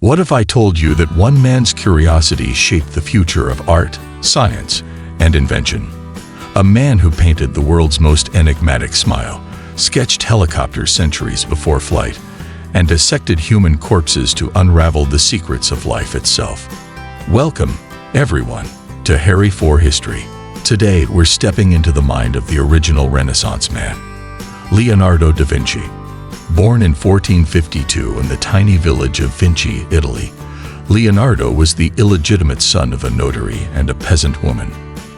What if I told you that one man's curiosity shaped the future of art, science, and invention? A man who painted the world's most enigmatic smile, sketched helicopters centuries before flight, and dissected human corpses to unravel the secrets of life itself. Welcome, everyone, to Harry for History. Today, we're stepping into the mind of the original Renaissance man, Leonardo da Vinci. Born in 1452 in the tiny village of Vinci, Italy, Leonardo was the illegitimate son of a notary and a peasant woman.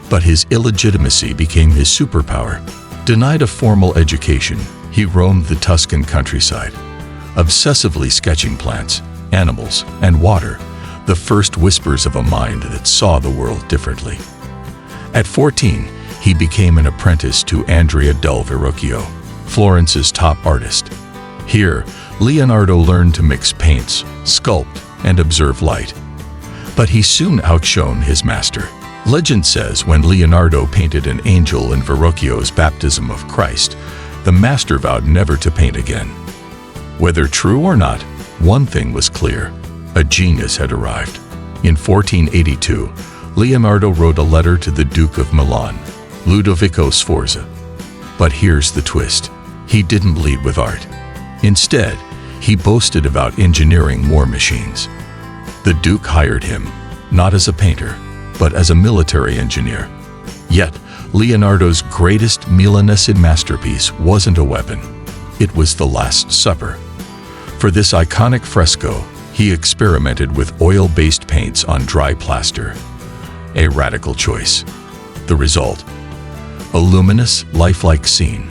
But his illegitimacy became his superpower. Denied a formal education, he roamed the Tuscan countryside, obsessively sketching plants, animals, and water, the first whispers of a mind that saw the world differently. At 14, he became an apprentice to Andrea del Verrocchio, Florence's top artist. Here, Leonardo learned to mix paints, sculpt, and observe light. But he soon outshone his master. Legend says when Leonardo painted an angel in Verrocchio's baptism of Christ, the master vowed never to paint again. Whether true or not, one thing was clear: a genius had arrived. In 1482, Leonardo wrote a letter to the Duke of Milan, Ludovico Sforza. But here's the twist: he didn't lead with art. Instead, he boasted about engineering war machines. The Duke hired him, not as a painter, but as a military engineer. Yet, Leonardo's greatest Milanese masterpiece wasn't a weapon. It was the Last Supper. For this iconic fresco, he experimented with oil-based paints on dry plaster. A radical choice. The result? A luminous, lifelike scene.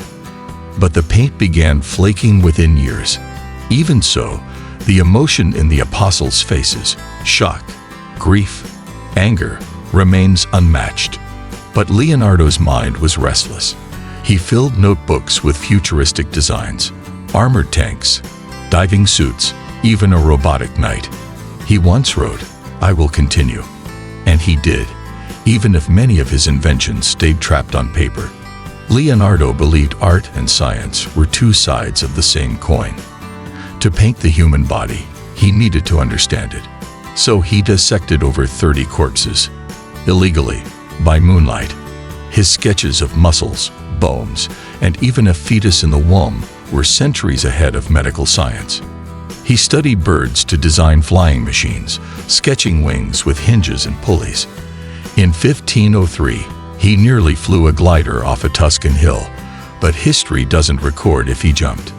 But the paint began flaking within years. Even so, the emotion in the apostles' faces, shock, grief, anger, remains unmatched. But Leonardo's mind was restless. He filled notebooks with futuristic designs, armored tanks, diving suits, even a robotic knight. He once wrote, "I will continue." And he did, even if many of his inventions stayed trapped on paper. Leonardo believed art and science were two sides of the same coin. To paint the human body, he needed to understand it. So he dissected over 30 corpses, illegally, by moonlight. His sketches of muscles, bones, and even a fetus in the womb were centuries ahead of medical science. He studied birds to design flying machines, sketching wings with hinges and pulleys. In 1503, he nearly flew a glider off a Tuscan hill, but history doesn't record if he jumped.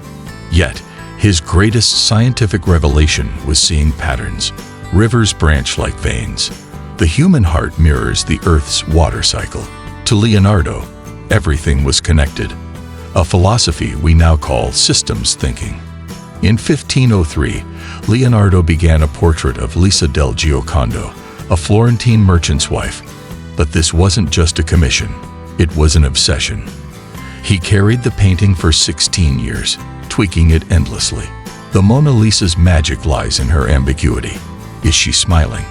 Yet, his greatest scientific revelation was seeing patterns. Rivers branch like veins. The human heart mirrors the Earth's water cycle. To Leonardo, everything was connected, a philosophy we now call systems thinking. In 1503, Leonardo began a portrait of Lisa del Giocondo, a Florentine merchant's wife. But this wasn't just a commission, it was an obsession. He carried the painting for 16 years, tweaking it endlessly. The Mona Lisa's magic lies in her ambiguity. Is she smiling?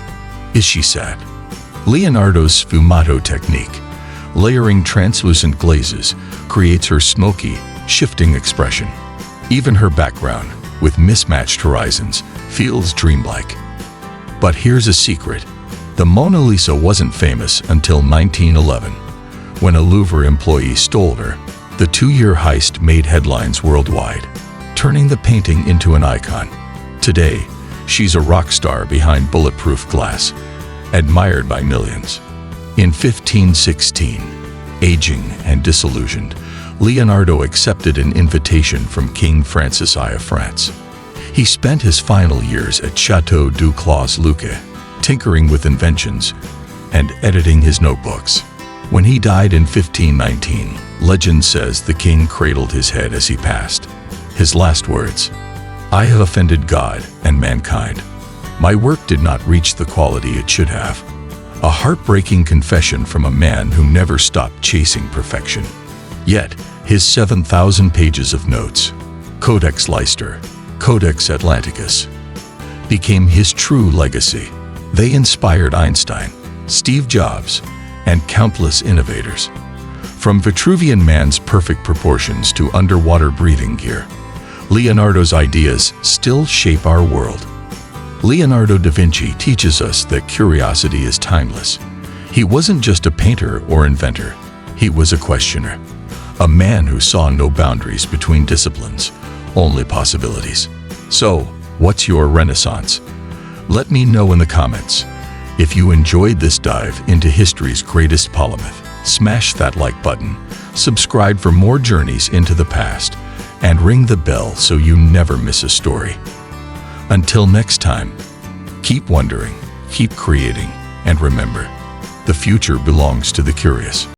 Is she sad? Leonardo's sfumato technique, layering translucent glazes, creates her smoky, shifting expression. Even her background, with mismatched horizons, feels dreamlike. But here's a secret. The Mona Lisa wasn't famous until 1911, when a Louvre employee stole her. The two-year heist made headlines worldwide, turning the painting into an icon. Today, she's a rock star behind bulletproof glass, admired by millions. In 1516, aging and disillusioned, Leonardo accepted an invitation from King Francis I of France. He spent his final years at Château du Clos-Lucé, tinkering with inventions and editing his notebooks. When he died in 1519, legend says the king cradled his head as he passed. His last words: "I have offended God and mankind. My work did not reach the quality it should have." A heartbreaking confession from a man who never stopped chasing perfection. Yet, his 7,000 pages of notes, Codex Leicester, Codex Atlanticus, became his true legacy. They inspired Einstein, Steve Jobs, and countless innovators. From Vitruvian man's perfect proportions to underwater breathing gear, Leonardo's ideas still shape our world. Leonardo da Vinci teaches us that curiosity is timeless. He wasn't just a painter or inventor, he was a questioner. A man who saw no boundaries between disciplines, only possibilities. So, what's your Renaissance? Let me know in the comments. If you enjoyed this dive into history's greatest polymath, smash that like button, subscribe for more journeys into the past, and ring the bell so you never miss a story. Until next time, keep wondering, keep creating, and remember, the future belongs to the curious.